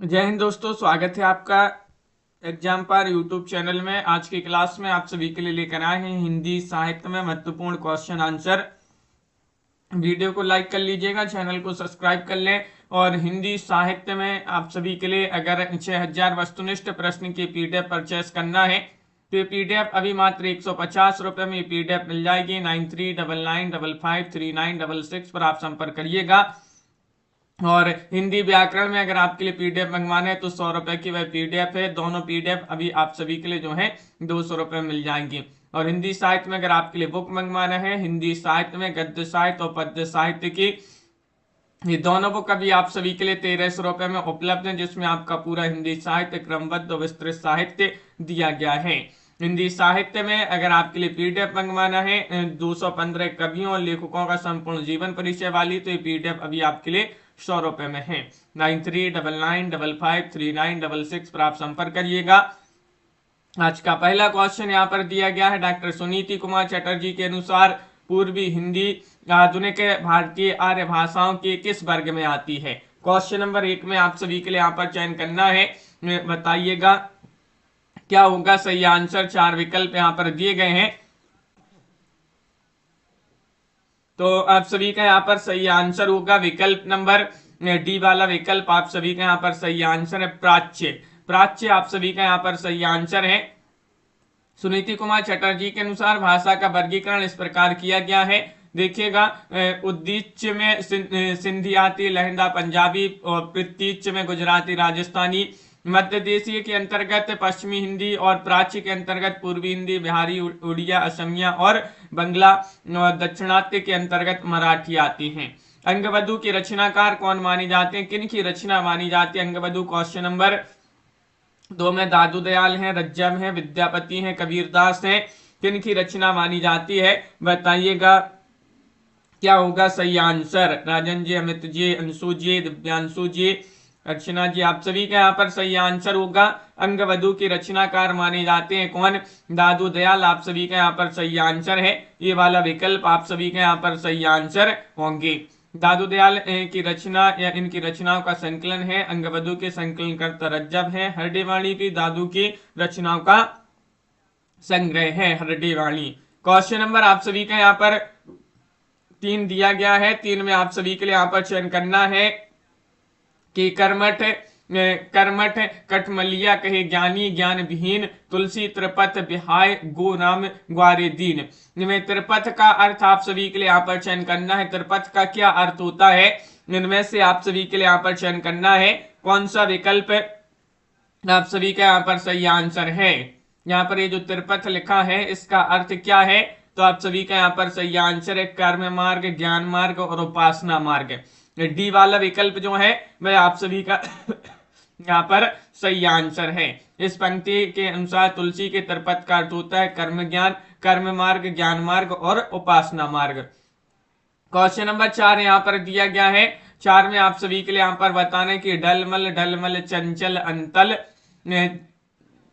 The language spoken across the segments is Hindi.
जय हिंद दोस्तों, स्वागत है आपका एग्जाम पर यूट्यूब चैनल में। आज की क्लास में आप सभी के लिए लेकर आए हैं हिंदी साहित्य में महत्वपूर्ण क्वेश्चन आंसर। वीडियो को लाइक कर लीजिएगा, चैनल को सब्सक्राइब कर लें। और हिंदी साहित्य में आप सभी के लिए अगर 6000 वस्तुनिष्ठ प्रश्न की पीडीएफ परचेस करना है तो ये पीडीएफ अभी मात्र 150 रुपये में पीडीएफ मिल जाएगी। 9399553966 पर आप संपर्क करिएगा। और हिंदी व्याकरण में अगर आपके लिए पीडीएफ मंगवाना है तो 100 रुपए की वह पीडीएफ है। दोनों पीडीएफ अभी आप सभी के लिए जो है 200 रुपये मिल जाएंगी। और हिंदी साहित्य में अगर आपके लिए बुक मंगवाना है, हिंदी साहित्य में गद्य साहित्य और पद्य साहित्य की, ये दोनों बुक अभी आप सभी के लिए 1300 रुपये में उपलब्ध है, जिसमें आपका पूरा हिंदी साहित्य क्रमबद्ध और विस्तृत साहित्य दिया गया है। हिंदी साहित्य में अगर आपके लिए पीडीएफ मंगवाना है 215 कवियों और लेखकों का संपूर्ण जीवन परिचय वाली, तो ये पीडीएफ अभी आपके लिए 100 रुपये में है। 9399553966 पर आप संपर्क करिएगा। आज का पहला क्वेश्चन यहाँ पर दिया गया है। डॉक्टर सुनीति कुमार चटर्जी के अनुसार पूर्वी हिंदी आधुनिक भारतीय आर्य भाषाओं के किस वर्ग में आती है? क्वेश्चन नंबर 1 में आप सभी के लिए यहाँ पर चयन करना है। बताइएगा क्या होगा सही आंसर। 4 विकल्प यहाँ पर दिए गए हैं, तो आप सभी का यहाँ पर सही आंसर होगा विकल्प नंबर डी वाला विकल्प। आप सभी का यहाँ पर सही आंसर है प्राच्य। प्राच्य आप सभी का यहाँ पर सही आंसर है। सुनीति कुमार चटर्जी के अनुसार भाषा का वर्गीकरण इस प्रकार किया गया है। देखिएगा, उद्दीच्य में सिंधी आती, लहंदा पंजाबी, और प्रतीच्य में गुजराती राजस्थानी, मध्य देशीय के अंतर्गत पश्चिमी हिंदी, और प्राच्य के अंतर्गत पूर्वी हिंदी, बिहारी, उड़िया, असमिया और बंगला, और दक्षिणात्य के अंतर्गत मराठी आती हैं। अंगवधु की रचनाकार कौन मानी जाते हैं? किन की रचना मानी जाती है अंगवधु? क्वेश्चन नंबर 2 में दादू दयाल हैं, रज्जम है, विद्यापति हैं, कबीरदास हैं। किन की रचना मानी जाती है? बताइएगा क्या होगा सही आंसर। राजन जी, अमित जी, अंशु जी, दिव्यांशु जी, अर्चना जी, आप सभी का यहाँ पर सही आंसर होगा। अंगवधु की रचनाकार माने जाते हैं कौन? दादू दयाल। आप सभी का यहाँ पर सही आंसर है ये वाला विकल्प। आप सभी का यहाँ पर सही आंसर होंगे। दादू दयाल की रचना या इनकी रचनाओं का संकलन है। अंगवधु के संकलनकर्ता रज्जब है। हरडेवाणी भी दादू की रचनाओं का संग्रह है, हरडेवाणी। क्वेश्चन नंबर आप सभी का यहाँ पर 3 दिया गया है। 3 में आप सभी के लिए यहाँ पर चयन करना है कि कर्मठ कठमलिया कहे ज्ञानी, ज्ञान विहीन, तुलसी त्रिपथ बिहाय, गो राम ग्वारे दीन। इनमें त्रिपथ का अर्थ आप सभी के लिए यहाँ पर चयन करना है। त्रिपथ का क्या अर्थ होता है, इनमें से आप सभी के लिए यहाँ पर चयन करना है कौन सा विकल्प आप सभी का यहाँ पर सही आंसर है। यहाँ पर ये जो त्रिपथ लिखा है इसका अर्थ क्या है, तो आप सभी का यहाँ पर सही आंसर है कर्म मार्ग, ज्ञान मार्ग और उपासना मार्ग। डी वाला विकल्प जो है वह आप सभी का यहाँ पर सही आंसर है। इस पंक्ति के अनुसार तुलसी के त्रिपथ का अर्थ होता है कर्म ज्ञान, कर्म मार्ग, ज्ञान मार्ग और उपासना मार्ग। क्वेश्चन नंबर 4 यहाँ पर दिया गया है। 4 में आप सभी के लिए यहाँ पर बताने की ढलमल ढलमल चंचल अंतल,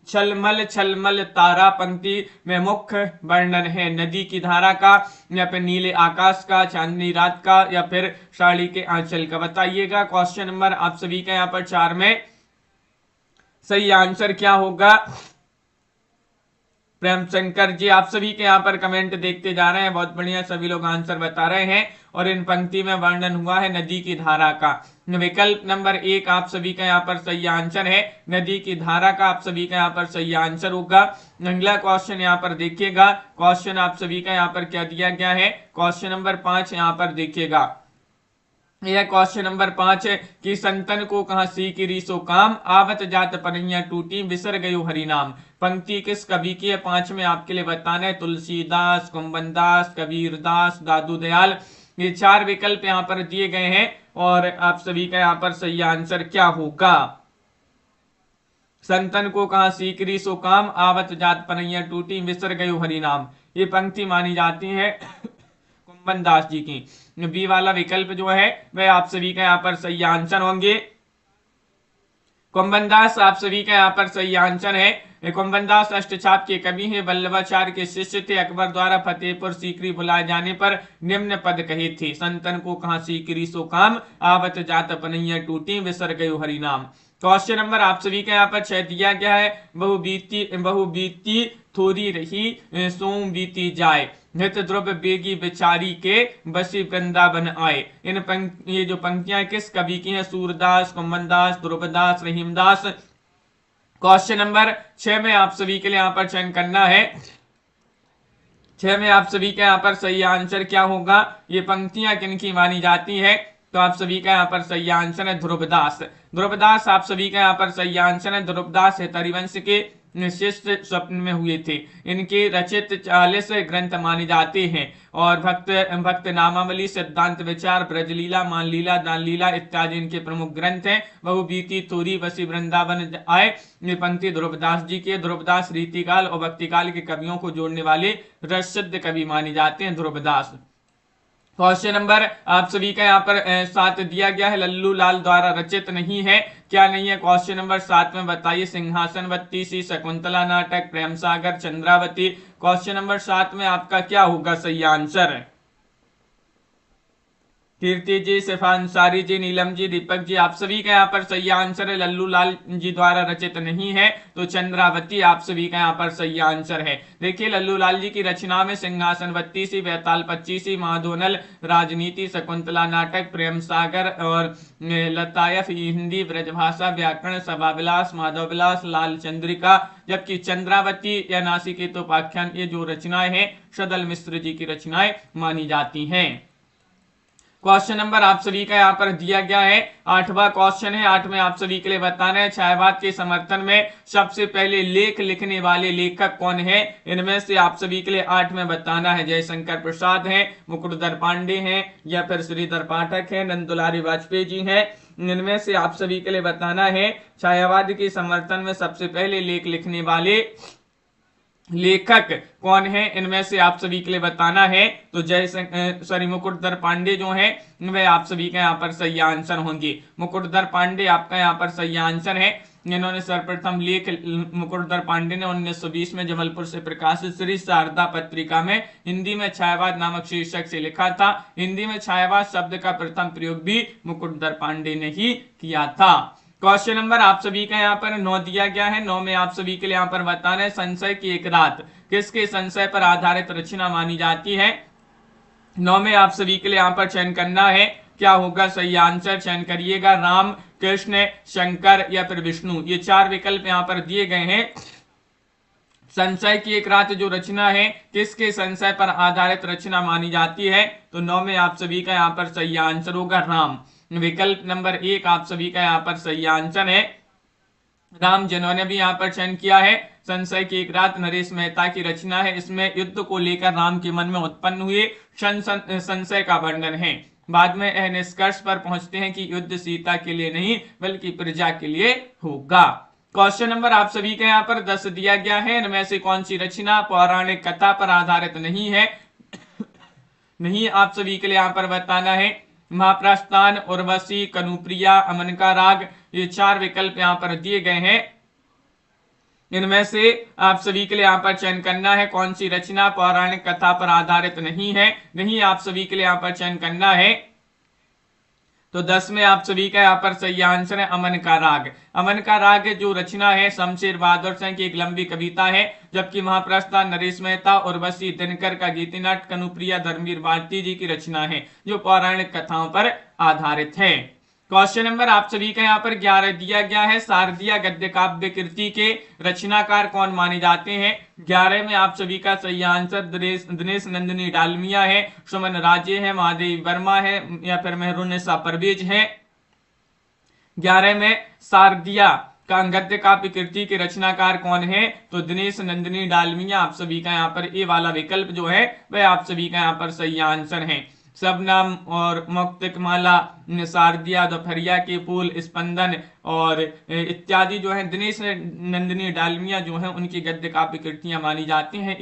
छलमल छलमल तारा पंक्ति में मुख्य वर्णन है। नदी की धारा का, या फिर नीले आकाश का, चांदनी रात का, या फिर साड़ी के आंचल का? बताइएगा क्वेश्चन नंबर आप सभी का यहाँ पर 4 में सही आंसर क्या होगा। प्रेम शंकर जी, आप सभी के यहाँ पर कमेंट देखते जा रहे हैं, बहुत बढ़िया, सभी लोग आंसर बता रहे हैं। और इन पंक्ति में वर्णन हुआ है नदी की धारा का। विकल्प नंबर 1 आप सभी का यहाँ पर सही आंसर है। नदी की धारा का आप सभी का यहाँ पर सही आंसर होगा। अगला क्वेश्चन यहाँ पर देखिएगा। क्वेश्चन आप सभी का यहाँ पर क्या दिया गया है? क्वेश्चन नंबर 5 यहाँ पर देखिएगा। यह क्वेश्चन नंबर 5 है कि संतन को कहा सीकरी सो काम, आवत जात पनैया टूटी, बिसर गयो हरि नाम। पंक्ति किस कवि की है? 5 में आपके लिए बताना है तुलसीदास, कुंभनदास, कबीरदास, दादू दयाल। ये 4 विकल्प यहाँ पर दिए गए हैं और आप सभी का यहाँ पर सही आंसर क्या होगा। संतन को कहा सीकरी सो काम, आवत जात पनैया टूटी, बिसर गयो हरि नाम। ये पंक्ति मानी जाती है कुंभन दास जी की। बी वाला विकल्प जो है वह आप सभी का यहाँ पर सही आंसर होंगे। कुंभन दास आप सभी का यहाँ पर सही आंसर है। कुंभन दास अष्टछाप के कवि हैं, वल्लभाचार्य के शिष्य थे। अकबर द्वारा फतेहपुर सीकरी बुलाए जाने पर निम्न पद कहे थे। संतन को कहा सीकरी सो काम, आवत जात पनैया टूटी, बिसर गयो हरि नाम। क्वेश्चन नंबर आप सभी का यहाँ पर 6 दिया गया है, बहुबीती थोड़ी रही सोम बीती जाए, नित द्रव्य बेगी बिचारी के बसी वृंदावन आए। ये जो पंक्तियां किस कवि की हैं? सूरदास, कुंभनदास, ध्रुवदास, रहीमदास। क्वेश्चन नंबर 6 में आप सभी के लिए यहाँ पर चयन करना है। 6 में आप सभी का यहाँ पर सही आंसर क्या होगा? ये पंक्तियां किनकी मानी जाती है? तो आप सभी का यहाँ पर सही आंसर है ध्रुवदास। ध्रुवदास आप सभी का यहाँ पर सही आंसर है। ध्रुवदास हरिवंश के शिष्य स्वप्न में हुए थे। इनके रचित 40 ग्रंथ माने जाते हैं और भक्त नामावली, सिद्धांत विचार, ब्रजलीला, मानलीला, दानलीला इत्यादि इनके प्रमुख ग्रंथ हैं। बहुबीती थोड़ी बसी वृंदावन आए, ये पंक्ति ध्रुवदास जी के। ध्रुवदास रीतिकाल और भक्तिकाल के कवियों को जोड़ने वाले प्रसिद्ध कवि माने जाते हैं ध्रुवदास। क्वेश्चन नंबर आप सभी का यहाँ पर 7 दिया गया है, लल्लू लाल द्वारा रचित नहीं है। क्या नहीं है? क्वेश्चन नंबर 7 में बताइए। सिंहासनवती, सी शकुंतला नाटक, प्रेम सागर, चंद्रावती। क्वेश्चन नंबर 7 में आपका क्या होगा सही आंसर? कीर्ति जी, सिफा अंसारी जी, नीलम जी, दीपक जी, आप सभी का यहाँ पर सही आंसर है। लल्लू लाल जी द्वारा रचित नहीं है, तो चंद्रावती आप सभी का यहाँ पर सही आंसर है। देखिए लल्लू लाल जी की रचना में सिंहासनवती सी, बेताल पच्चीसी, महाधोनल, राजनीति, शकुंतला नाटक, प्रेम सागर और लतायफ हिंदी, ब्रजभाषा, व्याकरण, सभाविलास, माधव विलास, लाल चंद्रिका। जबकि चंद्रावती या नासिकेत उपाख्यान ये जो रचनाएं हैं सदल मिश्र जी की रचनाएं मानी जाती हैं। क्वेश्चन नंबर आप सभी का यहाँ पर दिया गया है। 8वां क्वेश्चन है। 8 में आप सभी के लिए बताना है, छायावाद के समर्थन में सबसे पहले लेख लिखने वाले लेखक कौन है? इनमें से आप सभी के लिए 8 में बताना है। जयशंकर प्रसाद हैं, मुकुटधर पांडे हैं, या फिर श्रीधर पाठक हैं, नंदुलारी वाजपेयी जी हैं। इनमें से आप सभी के लिए बताना है छायावाद के समर्थन में सबसे पहले लेख लिखने वाले लेखक कौन है? इनमें से आप सभी के लिए बताना है। तो मुकुटधर पांडे जो है वह आप सभी का यहाँ पर सही आंसर होंगे। मुकुटधर पांडे आपका यहाँ पर सही आंसर है। इन्होंने सर्वप्रथम लेख मुकुटधर पांडे ने 1920 में जबलपुर से प्रकाशित श्री शारदा पत्रिका में हिंदी में छायावाद नामक शीर्षक से लिखा था। हिंदी में छायावाद शब्द का प्रथम प्रयोग भी मुकुटधर पांडे ने ही किया था। क्वेश्चन नंबर आप सभी का यहाँ पर 9 दिया गया है। 9 में आप सभी के लिए यहाँ पर बताना है, संशय की एक रात किसके संशय पर आधारित रचना मानी जाती है? 9 में आप सभी के लिए यहाँ पर चयन करना है। क्या होगा सही आंसर? चयन करिएगा। राम, कृष्ण, शंकर या फिर विष्णु, ये 4 विकल्प यहाँ पर दिए गए हैं। संशय की एक रात जो रचना है किसके संशय पर आधारित रचना मानी जाती है? तो 9 में आप सभी का यहाँ पर सही आंसर होगा राम। विकल्प नंबर 1 आप सभी का यहाँ पर सही आंसर है राम। जिन्होंने भी यहाँ पर चयन किया है, संशय की एक रात नरेश मेहता की रचना है। इसमें युद्ध को लेकर राम के मन में उत्पन्न हुए संशय का वर्णन है। बाद में यह निष्कर्ष पर पहुंचते हैं कि युद्ध सीता के लिए नहीं बल्कि प्रजा के लिए होगा। क्वेश्चन नंबर आप सभी का यहाँ पर 10 दिया गया है। इनमें से कौन सी रचना पौराणिक कथा पर आधारित नहीं है? नहीं आप सभी के लिए यहाँ पर बताना है। महाप्रस्थान, उर्वशी, कनुप्रिया, अमन का राग, ये 4 विकल्प यहाँ पर दिए गए हैं। इनमें से आप सभी के लिए यहाँ पर चयन करना है कौन सी रचना पौराणिक कथा पर आधारित नहीं है। नहीं आप सभी के लिए यहाँ पर चयन करना है। तो 10 में आप सभी का यहाँ पर सही आंसर है अमन का राग। अमन का राग जो रचना है शमशेर बहादुर सिंह की एक लंबी कविता है। जबकि महाप्रस्थान नरेश मेहता, उर्वशी दिनकर का गीति नाट्य, कनुप्रिया धर्मवीर भारती जी की रचना है जो पौराणिक कथाओं पर आधारित है। क्वेश्चन नंबर आप सभी का यहाँ पर 11 दिया गया है। शारदीय गद्य काव्य कृति के रचनाकार कौन माने जाते हैं? 11 में आप सभी का सही आंसर दिनेश नंदिनी डालमिया है, सुमन राजे है, महादेवी वर्मा है या फिर मेहरुन्निसा परवेज है। 11 में शारदीय का गद्य काव्य कृति के रचनाकार कौन है? तो दिनेश नंदिनी डालमिया। आप सभी का यहाँ पर ए वाला विकल्प जो है वह आप सभी का यहाँ पर सही आंसर है। शबनम और मुक्तिकमाला, शारदिया, दोपहरिया के फूल, स्पंदन और इत्यादि जो है दिनेश नंदिनी डालमिया जो है उनकी गद्य काव्य कृतियां मानी जाती हैं।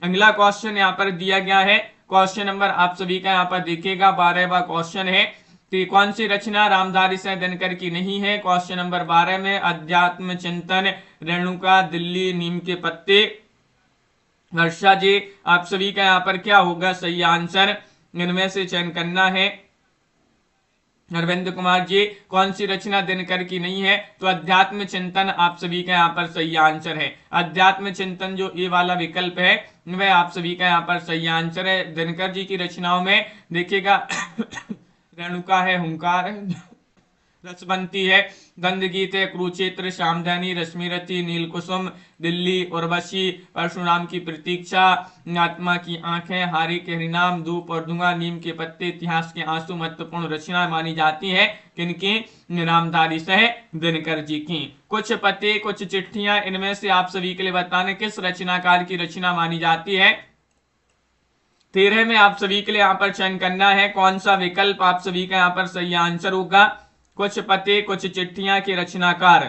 अगला क्वेश्चन यहाँ पर दिया गया है। क्वेश्चन नंबर आप सभी का यहाँ पर देखिएगा 12वां क्वेश्चन है। तो कौन सी रचना रामधारी सिंह दिनकर की नहीं है? क्वेश्चन नंबर 12 में अध्यात्म चिंतन, रेणुका, दिल्ली, नीम के पत्ते। वर्षा जी आप सभी का यहाँ पर क्या होगा सही आंसर? इनमें से चयन करना है। अरविंद कुमार जी कौन सी रचना दिनकर की नहीं है? तो अध्यात्म चिंतन आप सभी का यहाँ पर सही आंसर है। अध्यात्म चिंतन जो ये वाला विकल्प है वह आप सभी का यहाँ पर सही आंसर है। दिनकर जी की रचनाओं में देखिएगा रेणुका है, हुंकार है, रसवंती है, गंध गीत है, कुरुक्षेत्र, श्यामधनी, रश्मिरथी, नीलकुसुम, दिल्ली, उर्वशी, परशुराम की प्रतीक्षा, आत्मा की आंखें, हारी के हरिनाम, धूप और धुआं, नीम के पत्ते, इतिहास के आंसू महत्वपूर्ण रचना मानी जाती है। किनकी? नामधारी सह दिनकर जी की। कुछ पते कुछ चिट्ठियां, इनमें से आप सभी के लिए बताने किस रचनाकार की रचना मानी जाती है? 13 में आप सभी के लिए यहाँ पर चयन करना है कौन सा विकल्प आप सभी का यहाँ पर सही आंसर होगा। कुछ पते कुछ चिट्ठियां के रचनाकार,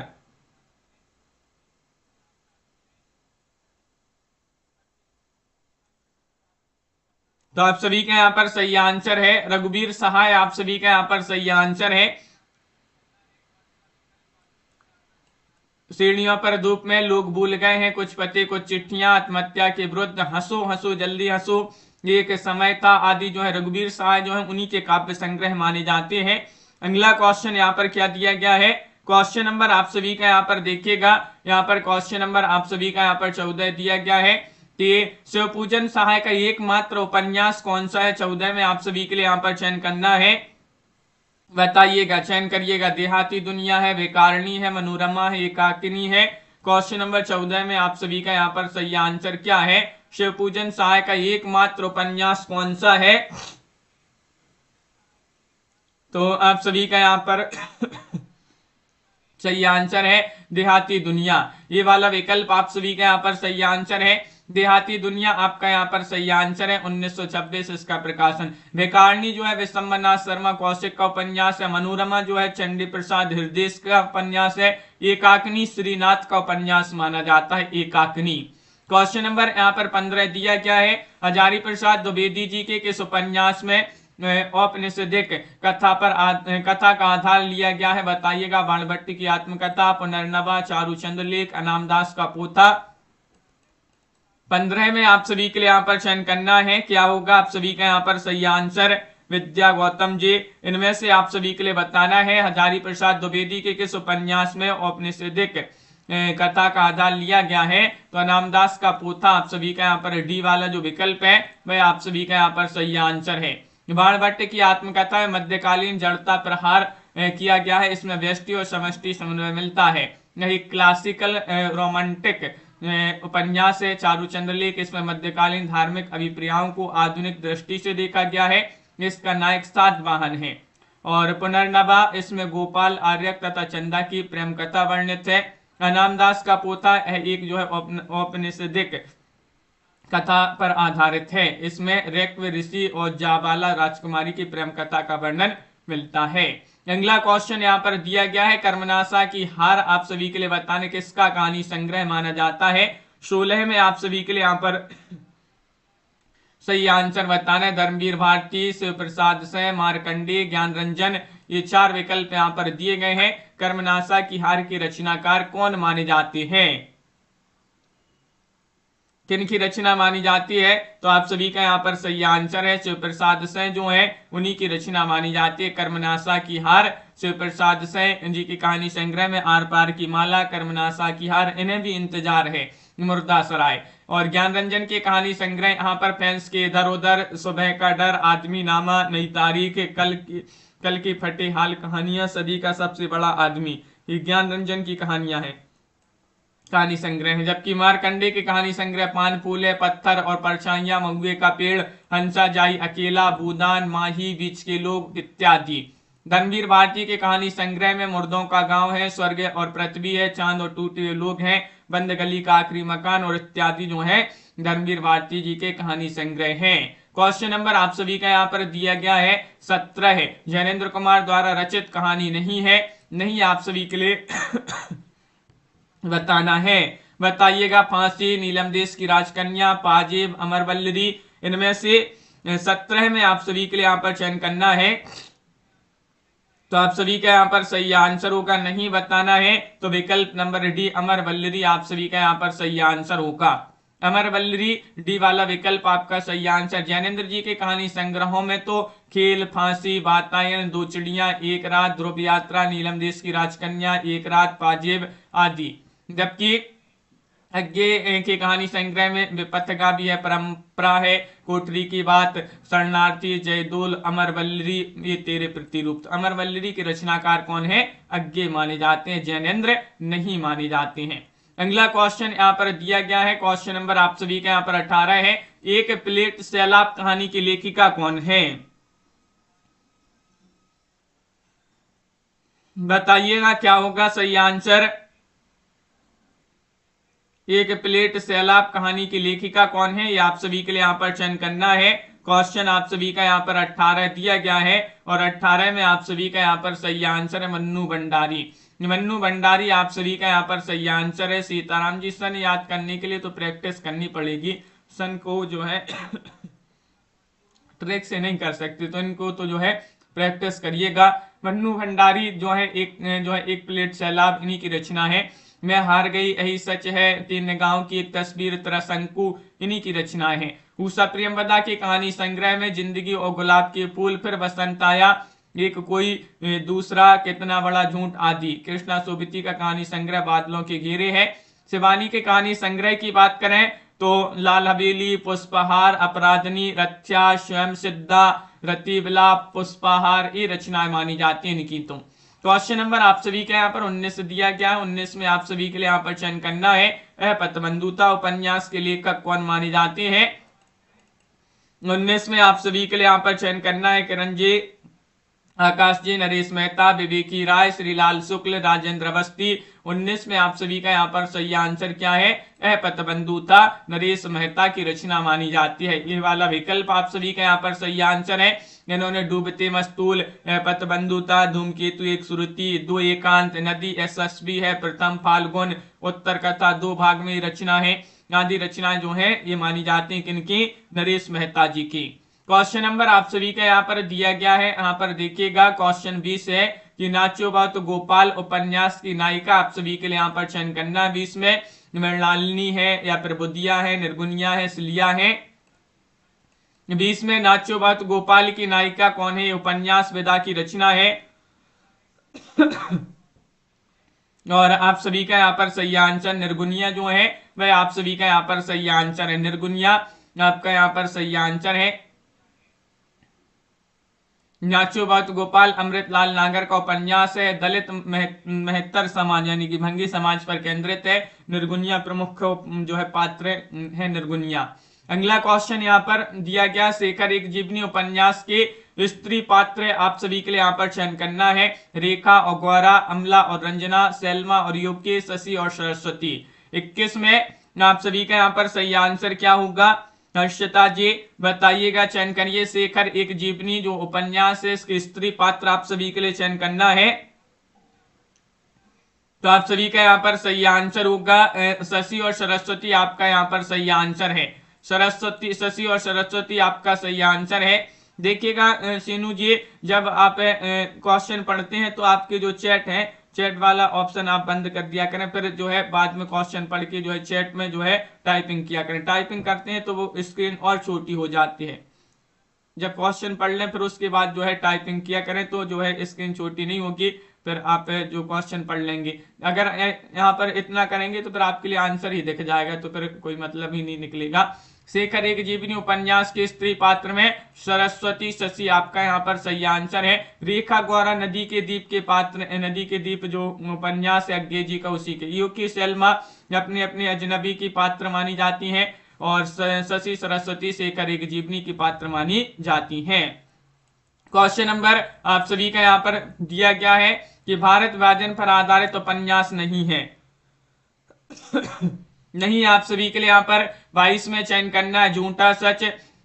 तो आप सभी का यहाँ पर सही आंसर है रघुवीर सहाय। आप सभी का यहाँ पर सही आंसर है। सीढ़ियों पर धूप में, लोग भूल गए हैं, कुछ पते कुछ चिट्ठियां, आत्महत्या के विरुद्ध, हंसो हंसो जल्दी हंसो, ये एक समय था आदि जो है रघुवीर सहाय जो है उन्हीं के काव्य संग्रह माने जाते हैं। अगला क्वेश्चन यहाँ पर क्या दिया गया है? क्वेश्चन नंबर आप सभी का यहाँ पर देखिएगा, यहाँ पर क्वेश्चन नंबर आप सभी का यहाँ पर 14 दिया गया है कि शिवपूजन सहाय का एकमात्र उपन्यास कौन सा है? 14 में आप सभी के लिए यहाँ पर चयन करना है, बताइएगा, चयन करिएगा। देहाती दुनिया है, बेकारणी है, मनोरमा है, एकाकिनी है। क्वेश्चन नंबर 14 में आप सभी का यहाँ पर सही आंसर क्या है? शिवपूजन सहाय का एकमात्र उपन्यास कौन सा है? तो आप सभी का यहाँ पर सही आंसर है देहाती दुनिया। ये वाला विकल्प आप सभी का यहाँ पर सही आंसर है। देहाती दुनिया आपका यहाँ पर सही आंसर है। 1926 इसका प्रकाशन। बेकारणी जो है विशंबरनाथ शर्मा कौशिक का उपन्यास है। मनोरमा जो है चंडी प्रसाद हृदय का उपन्यास है। एकाकिनी श्रीनाथ का उपन्यास माना जाता है, एकाकिनी। क्वेश्चन नंबर यहाँ पर 15 दिया गया है, हजारी प्रसाद द्विवेदी जी के किस उपन्यास में औपनिषदिक कथा का आधार लिया गया है? बताइएगा। बाणभट्ट की आत्मकथा, पुनर्नवा, चारुचंद्र लेख, अनामदास का पोथा। 15 में आप सभी के लिए यहाँ पर चयन करना है, क्या होगा आप सभी का यहाँ पर सही आंसर? विद्या गौतम जी, इनमें से आप सभी के लिए बताना है हजारी प्रसाद द्विवेदी के किस उपन्यास में औपनिषदिक कथा का आधार लिया गया है? तो अनामदास का पोथा आप सभी का यहाँ पर डी वाला जो विकल्प है वह आप सभी का यहाँ पर सही आंसर है। बाणभट्ट की आत्मकथा में मध्यकालीन जड़ता प्रहार किया गया है, इसमें व्यष्टि और समष्टि समन्वय मिलता है। यही क्लासिकल रोमांटिक उपन्यास है। चारुचंद्र लेख, इसमें मध्यकालीन धार्मिक अभिप्रायों को आधुनिक दृष्टि से देखा गया है, इसका नायक सातवाहन है। और पुनर्नवा, इसमें गोपाल आर्यक तथा चंदा की प्रेम कथा वर्णित है। अनामदास का पोथा एक जो है औपनिषदिक कथा पर आधारित है, इसमें ऋक्व ऋषि और जाबाला राजकुमारी की प्रेम कथा का वर्णन मिलता है। अगला क्वेश्चन यहाँ पर दिया गया है, कर्मनाशा की हार आप सभी के लिए बताने किसका कहानी संग्रह माना जाता है? 16 में आप सभी के लिए यहाँ पर सही आंसर बताना है। धर्मवीर भारती, शिव प्रसाद से, मारकंडी, ज्ञान रंजन, ये 4 विकल्प यहाँ पर दिए गए हैं। कर्मनाशा की हार की रचनाकार कौन माने जाते हैं? किन की रचना मानी जाती है? तो आप सभी का यहाँ पर सही आंसर है शिव प्रसाद से जो है उन्हीं की रचना मानी जाती है। कर्मनाशा की हार शिव प्रसाद से जी की कहानी संग्रह में आर पार की माला, कर्मनाशा की हार, इन्हें भी इंतजार है, मुर्दा सराय। और ज्ञान रंजन की कहानी संग्रह यहाँ पर फैंस के इधर उधर, सुबह का डर, आदमी नामा, नई तारीख, कल की फटे हाल कहानियां, सदी का सबसे बड़ा आदमी, ये ज्ञान रंजन की कहानियां हैं, कहानी संग्रह है। जबकि मारकंडे की कहानी संग्रह पान फूले, पत्थर और परछाइयां, महुए का पेड़, हंसा जाई अकेला, बूदान, माही, बीच के लोग इत्यादि। धर्मवीर भारती की कहानी संग्रह में मुर्दों का गांव है, स्वर्ग और पृथ्वी है, चांद और टूटे हुए लोग हैं, बंद गली का आखिरी मकान और इत्यादि जो है धर्मवीर भारती जी के कहानी संग्रह हैं। क्वेश्चन नंबर आप सभी का यहाँ पर दिया गया है 17 है, जैनेन्द्र कुमार द्वारा रचित कहानी नहीं है, नहीं आप सभी के लिए बताना है, बताइएगा। फांसी, नीलम देश की राजकन्या, पाजेब, अमरवल्लरी, इनमें से 17 में आप सभी के लिए यहाँ पर चयन करना है। तो आप सभी का यहाँ पर सही आंसर होगा नहीं बताना है, तो विकल्प नंबर डी अमरवल्लरी आप सभी का यहाँ पर सही आंसर होगा। अमरवल्ली डी वाला विकल्प आपका सही आंसर। जैनेन्द्र जी के कहानी संग्रहों में तो खेल, फांसी, वातायन, दो चिड़िया, एक रात, ध्रुव यात्रा, नीलम देश की राजकन्या, एक रात, पाजेब आदि। जबकि अज्ञे की कहानी संग्रह में विपथगा भी है, परंपरा है, कोठरी की बात, शरणार्थी, जयदोल, अमरवल्ली, ये तेरे प्रतिरूप। तो अमरवल्ली के रचनाकार कौन है? अज्ञे माने जाते हैं, जैनेन्द्र नहीं माने जाते हैं। अगला क्वेश्चन यहाँ पर दिया गया है, क्वेश्चन नंबर आप सभी का यहाँ पर 18 है। एक प्लेट सैलाब कहानी की लेखिका कौन है? बताइएगा क्या होगा सही आंसर। एक प्लेट सैलाब कहानी की लेखिका कौन है, ये आप सभी के लिए यहाँ पर चयन करना है। क्वेश्चन आप सभी का यहाँ पर 18 दिया गया है और 18 में आप सभी का यहाँ पर सही आंसर है मन्नू भंडारी। मन्नू भंडारी आप सभी का यहाँ पर सही आंसर है। सीताराम जी, सन याद करने के लिए तो प्रैक्टिस करनी पड़ेगी, सन को जो है ट्रिक से नहीं कर सकते, तो इनको तो जो है प्रैक्टिस करिएगा। मन्नू भंडारी जो है एक प्लेट सैलाब इन्हीं की रचना है। मैं हार गई, यही सच है, तीन गांव की एक तस्वीर, तरसंकु इन्हीं की रचना है। उषा प्रियंवदा की कहानी संग्रह में जिंदगी और गुलाब के फूल, फिर बसंत आया, एक कोई दूसरा, कितना बड़ा झूठ आदि। कृष्णा सोबती का कहानी संग्रह बादलों के घेरे है। शिवानी के कहानी संग्रह की बात करें तो लाल हवेली, पुष्पहार, अपराधनी, रक्षा, स्वयं सिद्धा, रतिविलाप, पुष्पहार ये रचनाएं मानी जाती है इनकी। तो क्वेश्चन नंबर आप सभी के यहाँ पर 19 दिया गया है। 19 में आप सभी के लिए यहाँ पर चयन करना है। पतबंधुता उपन्यास के लेखक कौन माने जाते हैं? 19 में आप सभी के लिए यहाँ पर चयन करना है किरण जी, आकाश जी, नरेश मेहता, विवेकी राय, श्रीलाल शुक्ल, राजेंद्र अवस्थी। 19 में आप सभी का यहाँ पर सही आंसर क्या है? पतबंधुता नरेश मेहता की रचना मानी जाती है। ये वाला विकल्प आप सभी का यहाँ पर सही आंसर है। इन्होंने डूबते मस्तूल, पतबंधुता, धूमकेतु, एक श्रुति, दो एकांत, नदी, यशस्वी है, प्रथम फाल्गुन, उत्तर कथा, दो भाग में रचना है। आदि रचनाएं जो है ये मानी जाती है किनकी? नरेश मेहता जी की। क्वेश्चन नंबर आप सभी का यहाँ पर दिया गया है, यहाँ पर देखिएगा क्वेश्चन 20 है कि नाचो बात गोपाल उपन्यास की नायिका आप सभी के लिए यहाँ पर चयन करना है। 20 में मृणालिनी है या फिर बुद्धिया है, निर्गुनिया है, सिलिया है। 20 में नाचो बात गोपाल की नायिका कौन है? उपन्यास विदा की रचना है और आप सभी का यहाँ पर सही आंसर निर्गुनिया जो है वह आप सभी का यहाँ पर सही आंसर है। निर्गुनिया आपका यहाँ पर सही आंसर है। नाचो बात गोपाल अमृतलाल नागर का उपन्यास है। दलित मेहतर समाज यानी कि भंगी समाज पर केंद्रित है। निर्गुनिया प्रमुख जो है पात्र है निर्गुनिया। अगला क्वेश्चन यहाँ पर दिया गया, शेखर एक जीवनी उपन्यास के स्त्री पात्र आप सभी के लिए यहाँ पर चयन करना है। रेखा और गौरा, अमला और रंजना, सैलमा और युवकी, शशि और सरस्वती। 21 में आप सभी का यहाँ पर सही आंसर क्या होगा? हर्षिता जी बताइएगा, चयन करिए। शेखर एक जीवनी जो उपन्यास है इसके स्त्री पात्र आप सभी के लिए चयन करना है। तो आप सभी का यहाँ पर सही आंसर होगा शशि और सरस्वती आपका यहाँ पर सही आंसर है। सरस्वती, शशि और सरस्वती आपका सही आंसर है। देखिएगा सीनू जी, जब आप क्वेश्चन पढ़ते हैं तो आपके जो चैट है, चैट वाला ऑप्शन आप बंद कर दिया करें, फिर जो है बाद में क्वेश्चन पढ़ के जो है चैट में जो है टाइपिंग किया करें। टाइपिंग करते हैं तो वो स्क्रीन और छोटी हो जाती है। जब क्वेश्चन पढ़ लें फिर उसके बाद जो है टाइपिंग किया करें तो जो है स्क्रीन छोटी नहीं होगी, फिर आप जो क्वेश्चन पढ़ लेंगे। अगर यहाँ पर इतना करेंगे तो फिर आपके लिए आंसर ही दिख जाएगा, तो फिर कोई मतलब ही नहीं निकलेगा। शेखर एक जीवनी उपन्यास के स्त्री पात्र में सरस्वती, शशि आपका यहाँ पर सही आंसर है। रेखा गौरा नदी के दीप के पात्र, नदी के दीप जो उपन्यास है अज्ञे जी का उसी के। युवकी सैलमा अपने अपने अजनबी की पात्र मानी जाती हैं और शशि सरस्वती शेखर एक जीवनी की पात्र मानी जाती हैं। क्वेश्चन नंबर आप सभी का यहाँ पर दिया गया है कि भारत विभाजन पर आधारित उपन्यास नहीं है। नहीं, आप सभी के लिए यहाँ पर 22 में चयन करना है। झूठा सच,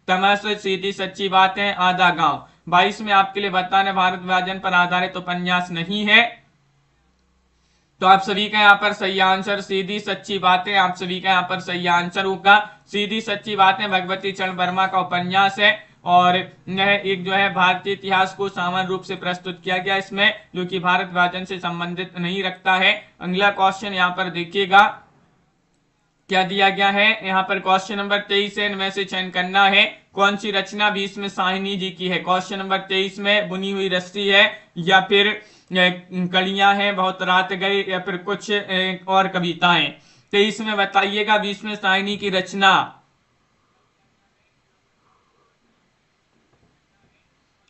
तमस, सीधी सच्ची बातें, आधा गांव। 22 में आपके लिए बताना भारत विभाजन पर आधारित उपन्यास नहीं है। तो आप सभी का यहाँ पर सही आंसर सीधी सच्ची बातें आप सभी का यहाँ पर सही आंसर होगा। सीधी सच्ची बातें भगवती चरण वर्मा का उपन्यास है और यह एक जो है भारतीय इतिहास को सामान्य रूप से प्रस्तुत किया गया इसमें, जो कि भारत विभाजन से संबंधित नहीं रखता है। अगला क्वेश्चन यहाँ पर देखिएगा, क्या दिया गया है यहाँ पर क्वेश्चन नंबर 23 है, इनमें से चयन करना है कौन सी रचना भीष्म साहिनी जी की है। क्वेश्चन नंबर 23 में बुनी हुई रस्सी है या फिर कलियां हैं, बहुत रात गए, या फिर कुछ और कविताएं। 23 में बताइएगा भीष्म साहिनी की रचना।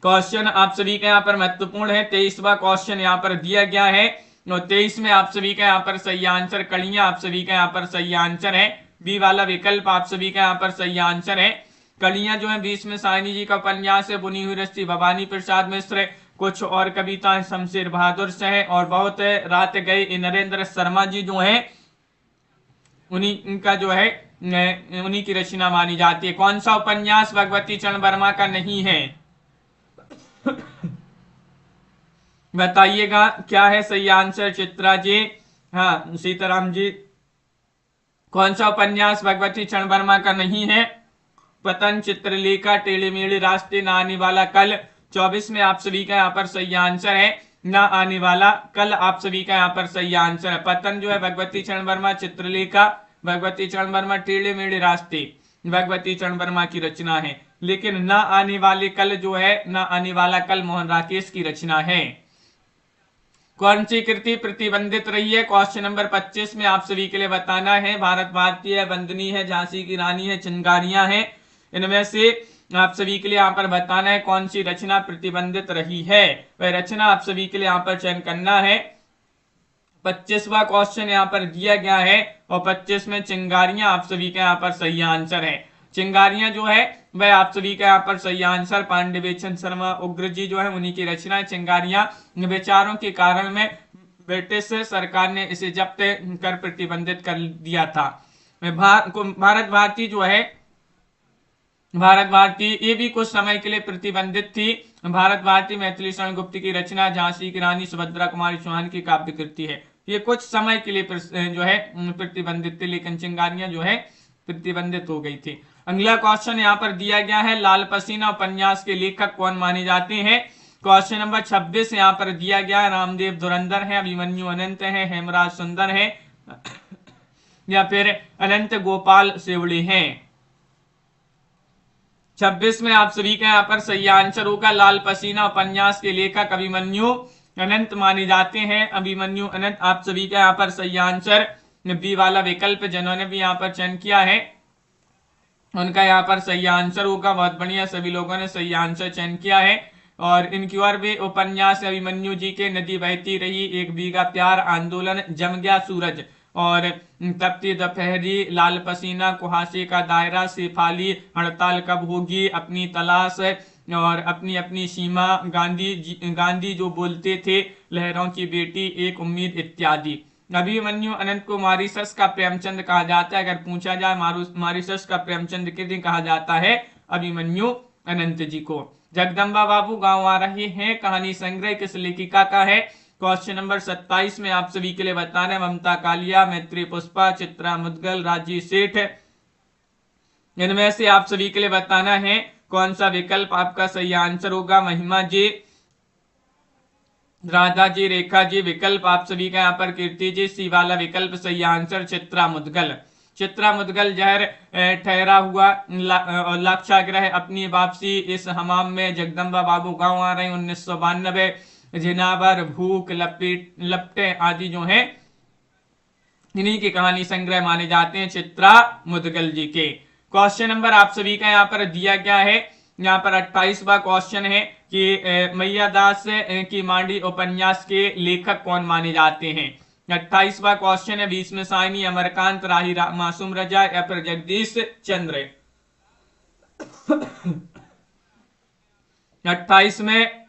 क्वेश्चन आप सभी का यहाँ पर महत्वपूर्ण है। 23वां क्वेश्चन यहाँ पर दिया गया है और 23 में आप सभी का यहाँ पर सही आंसर कलियां आप सभी का यहाँ पर सही आंसर है। बी वाला विकल्प आप सभी का यहाँ पर सही आंसर है। कलियां जो है भीष्म साहिनी जी का उपन्यास है, बुनी हुई रस्सी भवानी प्रसाद मिश्र, कुछ और कविताएं शमशेर बहादुर से है, और बहुत रात गए नरेंद्र शर्मा जी जो है उन्हीं इनका जो है उन्हीं की रचना मानी जाती है। कौन सा उपन्यास भगवती चरण वर्मा का नहीं है बताइएगा क्या है सही आंसर। चित्रा जी, हाँ सीताराम जी, कौन सा उपन्यास भगवती चरण वर्मा का नहीं है। पतन, चित्रलेखा, टेढ़े मेढ़े रास्ते, ना आने वाला कल। 24 में आप सभी का यहाँ पर सही आंसर है ना आने वाला कल, आप सभी का यहाँ पर सही आंसर है। पतन जो है भगवती चरण वर्मा, चित्रलेखा भगवती चरण वर्मा, टेढ़े मेढ़े रास्ते भगवती चरण वर्मा की रचना है। लेकिन ना आने वाले कल जो है, ना आने वाला कल मोहन राकेश की रचना है। कौन सी कृति प्रतिबंधित रही है। क्वेश्चन नंबर 25 में आप सभी के लिए बताना है। भारत भारती है, वंदनी है, झांसी की रानी है, चिंगारियां हैं, इनमें से आप सभी के लिए यहाँ पर बताना है कौन सी रचना प्रतिबंधित रही है। वह रचना आप सभी के लिए यहाँ पर चयन करना है। 25वां क्वेश्चन यहाँ पर दिया गया है और 25 में चिंगारियां आप सभी का यहाँ पर सही आंसर है। चिंगारियां जो है वह आप सभी का यहाँ पर सही आंसर। पांडवेचन शर्मा उग्र जी जो है उन्हीं की रचना है। चिंगारियां विचारों के कारण में ब्रिटिश सरकार ने इसे जब्त कर प्रतिबंधित कर दिया था। भारत भारती जो है, भारत भारती ये भी कुछ समय के लिए प्रतिबंधित थी। भारत भारती मैथिली शरण गुप्त की रचना, झांसी की रानी सुभद्रा कुमारी चौहान की काव्य कृति है। ये कुछ समय के लिए जो है प्रतिबंधित थी, लेकिन चिंगारियां जो है प्रतिबंधित हो गई थी। अगला क्वेश्चन यहाँ पर दिया गया है, लाल पसीना उपन्यास के लेखक कौन माने जाते हैं। क्वेश्चन नंबर 26 यहाँ पर दिया गया है, रामदेव धुरंधर है, अभिमन्यु अनंत है, हेमराज सुंदर है, या फिर अनंत गोपाल सेवड़े हैं। 26 में आप सभी का यहाँ पर सही आंसर होगा लाल पसीना उपन्यास के लेखक अभिमन्यु अनंत माने जाते हैं। अभिमन्यु अनंत आप सभी का यहाँ पर सही आंसर। बी वाला विकल्प जिन्होंने भी यहाँ पर चयन किया है उनका यहाँ पर सही आंसर होगा। बहुत बढ़िया, सभी लोगों ने सही आंसर चयन किया है। और इनकी और भी उपन्यास अभिमन्यु जी के नदी बहती रही, एक बीघा प्यार, आंदोलन, जम गया सूरज, और तपती दोपहरी, लाल पसीना, कुहासे का दायरा, शेफाली, हड़ताल कब होगी, अपनी तलाश, और अपनी अपनी सीमा, गांधी जो बोलते थे, लहरों की बेटी, एक उम्मीद इत्यादि। अभिमन्यु अनंत को मॉरिशस का प्रेमचंद कहा जाता है। अगर पूछा जाए मॉरिशस का प्रेमचंद किसे कहा जाता है, अभिमन्यु अनंत जी को। जगदम्बा बाबू गांव आ रहे हैं कहानी संग्रह किस लेखिका का है। क्वेश्चन नंबर 27 में आप सभी के लिए बताना है, ममता कालिया, मैत्री पुष्पा, चित्रा मुदगल, राजी सेठ, इनमें से आप सभी के लिए बताना है कौन सा विकल्प आपका सही आंसर होगा। महिमा जी, राधा जी, रेखा जी, विकल्प आप सभी का यहाँ पर कीर्ति जी। सी वाला विकल्प सही आंसर चित्रा मुदगल। चित्रा मुदगल जहर ठहरा हुआ, लाक्षाग्रह, अपनी वापसी, इस हमाम में, जगदम्बा बाबू गांव आ रहे हैं 1992, जिनावर, भूख, लपटे आदि जो है इन्हीं की कहानी संग्रह माने जाते हैं चित्रा मुदगल जी के। क्वेश्चन नंबर आप सभी का यहाँ पर दिया गया है। यहाँ पर 28वां क्वेश्चन है कि मैयादास की मांडी उपन्यास के लेखक कौन माने जाते हैं। 28वां क्वेश्चन है, भीष्म साहिनी, अमरकांत, राही मासूम रजा, या फिर जगदीश चंद्र। 28 में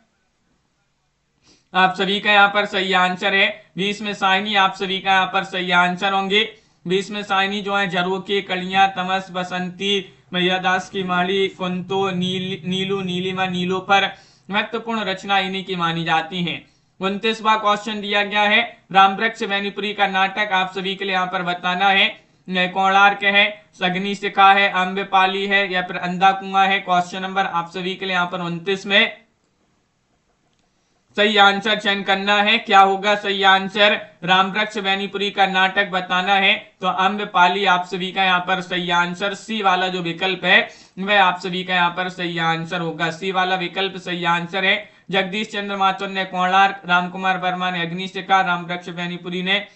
आप सभी का यहाँ पर सही आंसर है भीष्म साहिनी, आप सभी का यहाँ पर सही आंसर होंगे। भीष्म साहिनी जो है झरोखे, कलियां, तमस, बसंती, मैयादास की माड़ी, कुंतो, नीलू, नीलिमा, नीलोफर, महत्वपूर्ण रचना इन्हीं की मानी जाती हैं। 29वां क्वेश्चन दिया गया है, रामवृक्ष वैनीपुरी का नाटक आप सभी के लिए यहाँ पर बताना है। कोणार्क है, सगनी शिखा है, अम्बेपाली है, या फिर अंधा कुआं है। क्वेश्चन नंबर आप सभी के लिए यहाँ पर 29 में सही आंसर चयन करना है। क्या होगा सही आंसर? रामवृक्ष बेनीपुरी का नाटक बताना है। तो अम्रपाली आप सभी का यहाँ पर सही आंसर। सी वाला जो विकल्प है वह आप सभी का यहाँ पर सही आंसर होगा। सी वाला विकल्प सही आंसर है। जगदीश चंद्र माथुर ने कोणार्क, रामकुमार वर्मा ने अग्निशिखा, रामवृक्ष बेनीपुरी ने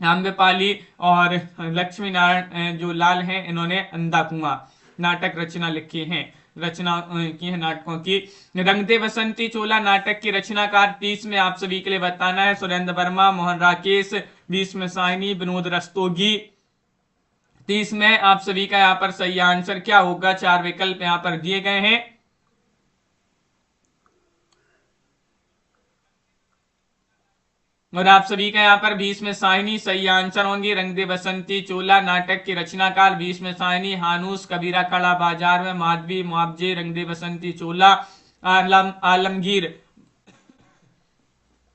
आम्रपाली और लक्ष्मी नारायण जो लाल हैं इन्होंने अंधा कुआं नाटक रचना लिखी है, रचना की है नाटकों की। रंग दे बसंती चोला नाटक की रचनाकार 30 में आप सभी के लिए बताना है। सुरेंद्र वर्मा, मोहन राकेश, 20 में साइनी, विनोद रस्तोगी। 30 में आप सभी का यहाँ पर सही आंसर क्या होगा? 4 विकल्प यहाँ पर दिए गए हैं। और आप सभी का यहाँ पर 20 में साहिनी सही आंसर होंगे। रंग दे बसंती चोला नाटक की रचनाकार 20 में साहिनी, हानूस, कबीरा खड़ा बाजार में, माधवी, मुआवजे, रंग दे बसंती चोला, आलमगीर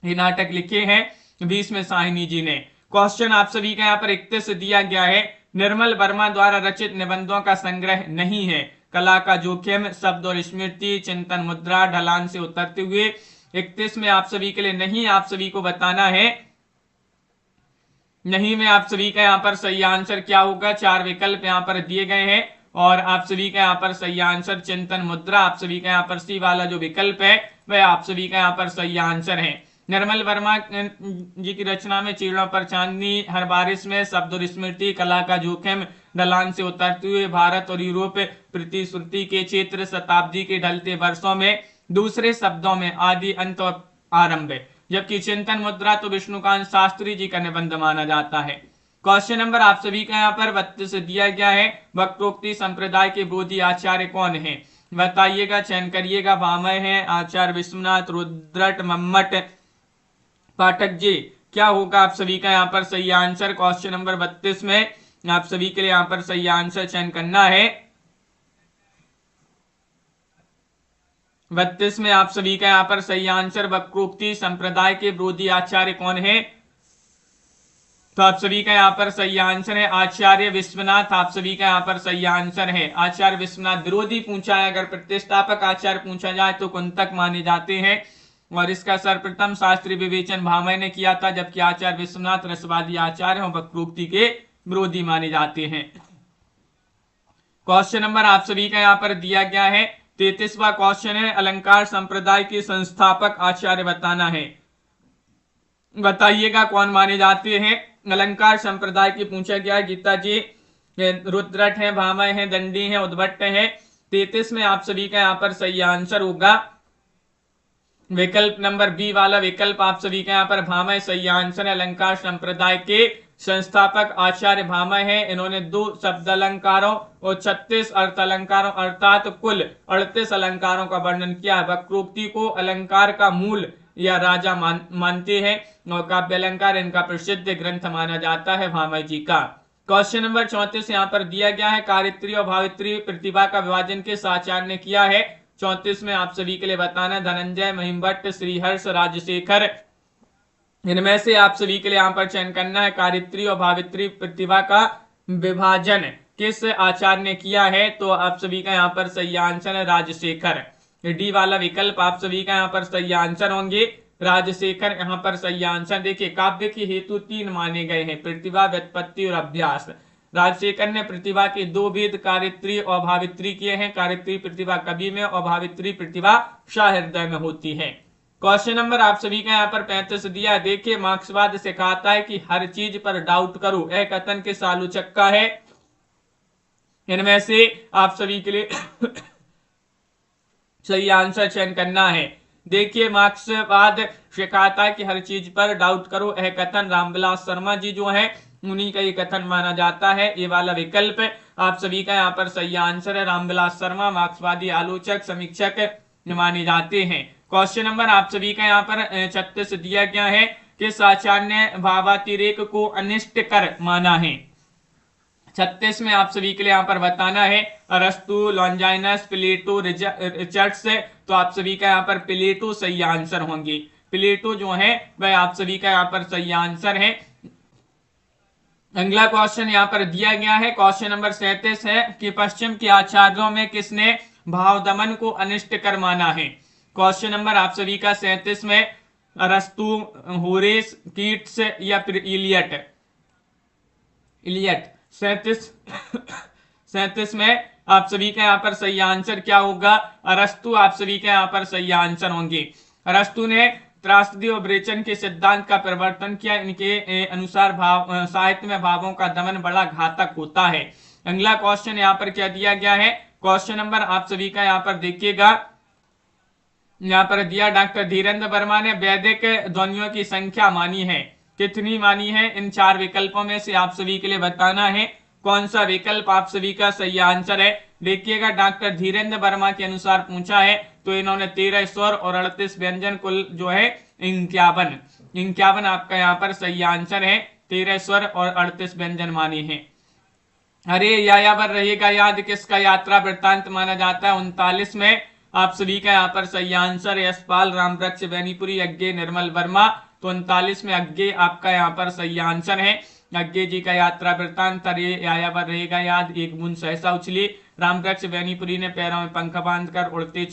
ये नाटक लिखे हैं 20 में साहिनी जी ने। क्वेश्चन आप सभी का यहाँ पर 31 दिया गया है। निर्मल वर्मा द्वारा रचित निबंधों का संग्रह नहीं है। कला का जोखिम, शब्द और स्मृति, चिंतन मुद्रा, ढलान से उतरते हुए। 31 में आप सभी के लिए नहीं आप सभी को बताना है। नहीं में आप सभी का यहाँ पर सही आंसर क्या होगा? 4 विकल्प यहाँ पर दिए गए हैं और आप सभी का यहाँ पर सही आंसर चिंतन मुद्रा। आप सभी का यहाँ पर सी वाला जो विकल्प है वह आप सभी का यहाँ पर सही आंसर है। निर्मल वर्मा जी की रचना में चीड़ों पर चांदनी, हर बारिश में, शब्द और स्मृति, कला का जोखिम, ढलान से उतरते हुए, भारत और यूरोप, प्रतिश्रुति के क्षेत्र, शताब्दी के ढलते वर्षों में, दूसरे शब्दों में, आदि, अंत और आरंभ। जबकि चिंतन मुद्रा तो विष्णुकांत शास्त्री जी का निबंध माना जाता है। क्वेश्चन नंबर आप सभी का यहाँ पर 32 दिया गया है। वक्रोक्ति संप्रदाय के बोधि आचार्य कौन है? बताइएगा, चयन करिएगा। भामय है, आचार्य विश्वनाथ, रुद्रट, मम्मट, पाठक जी। क्या होगा आप सभी का यहाँ पर सही आंसर? क्वेश्चन नंबर 32 में आप सभी के लिए यहाँ पर सही आंसर चयन करना है। 32 में आप सभी का यहाँ पर सही आंसर वक्रोक्ति संप्रदाय के विरोधी आचार्य कौन है? तो आप सभी का यहाँ पर सही आंसर है आचार्य विश्वनाथ। आप सभी का यहाँ पर सही आंसर है आचार्य विश्वनाथ। विरोधी पूछा है, अगर प्रतिष्ठापक आचार्य पूछा जाए तो कुंतक माने जाते हैं और इसका सर्वप्रथम शास्त्रीय विवेचन भामय ने किया था, जबकि आचार्य विश्वनाथ रसवादी आचार्य और वक्रोक्ति के विरोधी माने जाते हैं। क्वेश्चन नंबर आप सभी का यहाँ पर दिया गया है। 33वां क्वेश्चन है, अलंकार संप्रदाय के संस्थापक आचार्य बताना है। बताइएगा कौन माने जाते हैं। अलंकार संप्रदाय की पूछा गया। गीता जी, रुद्रट है, भामय है, दंडी है, उद्भट्ट है। 33 में आप सभी का यहाँ पर सही आंसर होगा विकल्प नंबर बी वाला विकल्प। आप सभी का यहाँ पर भामय सही आंसर है। अलंकार संप्रदाय के संस्थापक आचार्य भामय है। इन्होंने 2 शब्द अलंकारों और 36 अर्थ अलंकारों अर्थात कुल 38 अलंकारों का वर्णन किया है। वक्रोक्ति को अलंकार का मूल या राजा मानते हैं और काव्य अलंकार इनका प्रसिद्ध ग्रंथ माना जाता है भामय जी का। क्वेश्चन नंबर 34 यहाँ पर दिया गया है। कारित्री और भावित्री प्रतिभा का विभाजन किस आचार्य ने किया है? 34 में आप सभी के लिए बताना, धनंजय, महिमभट्ट, श्रीहर्ष, राजशेखर। इनमें से आप सभी के लिए यहाँ पर चयन करना है। कारित्री और भावित्री प्रतिभा का विभाजन किस आचार्य ने किया है? तो आप सभी का यहाँ पर सही आंसर है राजशेखर। डी वाला विकल्प आप सभी का यहाँ पर सही आंसर होंगे राजशेखर यहाँ पर सही आंसर। देखिए, काव्य के हेतु 3 माने गए हैं, प्रतिभा, व्युत्पत्ति और अभ्यास। राजशेखर ने प्रतिभा के 2 भेद कारित्री और भावित्री किए हैं। कारित्री प्रतिभा कवि में और भावित्री प्रतिभा सहृदय में होती है। क्वेश्चन नंबर आप सभी का यहाँ पर 35 दिया। देखिए, मार्क्सवाद सिखाता है कि हर चीज पर डाउट करो, यह कथन किस आलोचक का है? इनमें से आप सभी के लिए सही आंसर चयन करना है। देखिए, मार्क्सवाद सिखाता है कि हर चीज पर डाउट करो, यह कथन रामविलास शर्मा जी जो है उन्हीं का ये कथन माना जाता है। ये वाला विकल्प आप सभी का यहाँ पर सही आंसर है। रामविलास शर्मा मार्क्सवादी आलोचक समीक्षक माने जाते हैं। क्वेश्चन नंबर आप सभी का यहाँ पर 36 दिया गया है। किस आचार्य ने भावातिरेक को अनिष्ट कर माना है? 36 में आप सभी के लिए यहाँ पर बताना है। अरस्तु, लॉन्जाइनस, प्लेटो, रिचर्ड्स। तो आप सभी का यहाँ पर प्लेटो सही आंसर होंगे। प्लेटो जो है वह आप सभी का यहाँ पर सही आंसर है। अगला क्वेश्चन यहाँ पर दिया गया है। क्वेश्चन नंबर 37 है कि पश्चिम के आचार्यों में किसने भाव दमन को अनिष्ट कर माना है? क्वेश्चन नंबर आप सभी का 37 में अरस्तु, होरेस, कीट्स या फिर इलियट। इलियट 37 में आप सभी का यहाँ पर सही आंसर क्या होगा? अरस्तु आप सभी का यहाँ पर सही आंसर होंगे। अरस्तु ने त्रासदी और विवेचन के सिद्धांत का प्रवर्तन किया। इनके अनुसार साहित्य में भावों का दमन बड़ा घातक होता है। अगला क्वेश्चन यहाँ पर क्या दिया गया है? क्वेश्चन नंबर आप सभी का यहाँ पर देखिएगा, यहाँ पर दिया डॉक्टर धीरेन्द्र वर्मा ने वैदिक ध्वनियों की संख्या मानी है। कितनी मानी है? इन 4 विकल्पों में से आप सभी के लिए बताना है कौन सा विकल्प आप सभी का सही आंसर है। देखिएगा, डॉक्टर धीरेन्द्र वर्मा के अनुसार पूछा है तो इन्होंने 13 स्वर और 38 व्यंजन, कुल जो है 51 आपका यहाँ पर सही आंसर है। 13 स्वर और 38 व्यंजन माने हैं। अरे यायावर रहेगा याद किसका यात्रा वृत्तांत माना जाता है? 39 में आप सभी का यहाँ पर सही आंसर है यशपाल, रामवृक्ष, बैनीपुरी, अज्ञे, निर्मल वर्मा। तो 39 में अज्ञे आपका यहाँ पर सही आंसर है। अज्ञे जी का यात्रा वृत्तांत। अरे यायावर रहेगा याद एक बूंद सहसा उछली। रामवृक्ष बैनीपुरी ने पैरों में पंख बांधकर उड़ते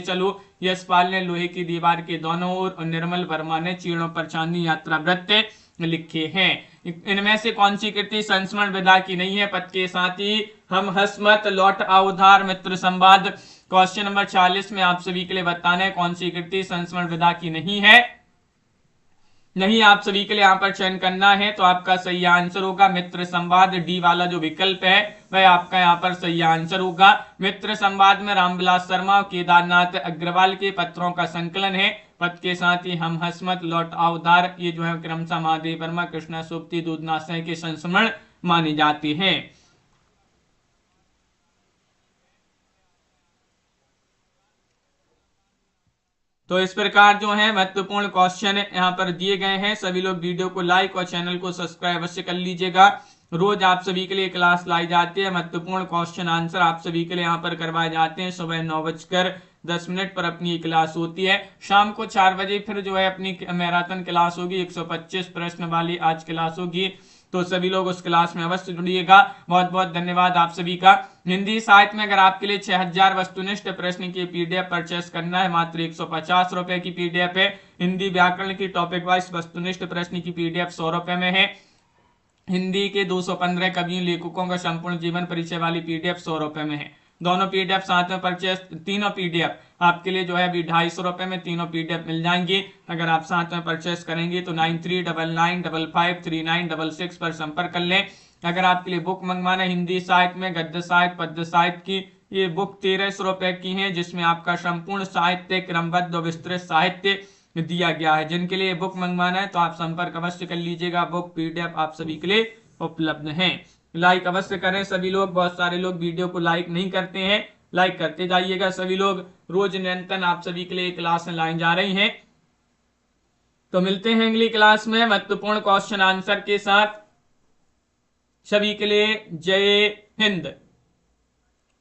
चलो। यशपाल ने लोहे की दीवार के दोनों ओर और निर्मल वर्मा ने चीड़ों पर चांदनी यात्रा वृत्त लिखे हैं। इनमें से कौन सी कृति संस्मरण विधा की नहीं है? पद के साथ ही हम हसमत, लौट आओ उधार, मित्र संवाद। क्वेश्चन नंबर 40 में आप सभी के लिए बताना है कौन सी कृति संस्मरण विधा की नहीं है। नहीं, आप सभी के लिए यहाँ पर चयन करना है तो आपका सही आंसर होगा मित्र संवाद। डी वाला जो विकल्प है वह आपका यहाँ पर सही आंसर होगा। मित्र संवाद में रामविलास शर्मा और केदारनाथ अग्रवाल के पत्रों का संकलन है। पद के साथ ही हम हसमत, लौट आओ उधार ये जो है क्रमशः महादेव वर्मा, कृष्णा सूक्ति, दूधनाशय के संस्मरण माने जाते हैं। तो इस प्रकार जो है महत्वपूर्ण क्वेश्चन यहाँ पर दिए गए हैं। सभी लोग वीडियो को लाइक और चैनल को सब्सक्राइब अवश्य कर लीजिएगा। रोज आप सभी के लिए क्लास लाई जाती है। महत्वपूर्ण क्वेश्चन आंसर आप सभी के लिए यहाँ पर करवाए जाते हैं। सुबह 9:10 पर अपनी क्लास होती है। शाम को 4 बजे फिर जो है अपनी मैराथन क्लास होगी, 125 प्रश्न वाली आज क्लास होगी। तो सभी लोग उस क्लास में अवश्य जुड़िएगा। बहुत बहुत धन्यवाद आप सभी का। हिंदी साहित्य में अगर आपके लिए 6000 वस्तुनिष्ठ प्रश्न की पीडीएफ परचेस करना है, मात्र 150 रुपए की पीडीएफ है। हिंदी व्याकरण की टॉपिक वाइज वस्तुनिष्ठ प्रश्न की पीडीएफ 100 रुपए में है। हिंदी के 215 कवियों लेखकों का संपूर्ण जीवन परिचय वाली पीडीएफ 100 रुपए में है। दोनों पीडीएफ साथ में परचेस, तीनों पीडीएफ आपके लिए जो है अभी 250 रुपए में तीनों पीडीएफ मिल जाएंगी। अगर आप साथ में परचेस करेंगे तो 9399553966 पर संपर्क कर लें। अगर आपके लिए बुक मंगवाना हिंदी साहित्य में गद्य साहित्य, पद्य साहित्य की, ये बुक 1300 रुपए की है, जिसमें आपका संपूर्ण साहित्य क्रमबद्ध और विस्तृत साहित्य दिया गया है। जिनके लिए बुक मंगवाना है तो आप संपर्क अवश्य कर लीजिएगा। बुक पीडीएफ आप सभी के लिए उपलब्ध है। लाइक अवश्य करें सभी लोग। बहुत सारे लोग वीडियो को लाइक नहीं करते हैं, लाइक करते जाइएगा सभी लोग। रोज निरंतर आप सभी के लिए क्लास लाई जा रही हैं। तो मिलते हैं अगली क्लास में महत्वपूर्ण क्वेश्चन आंसर के साथ। सभी के लिए जय हिंद।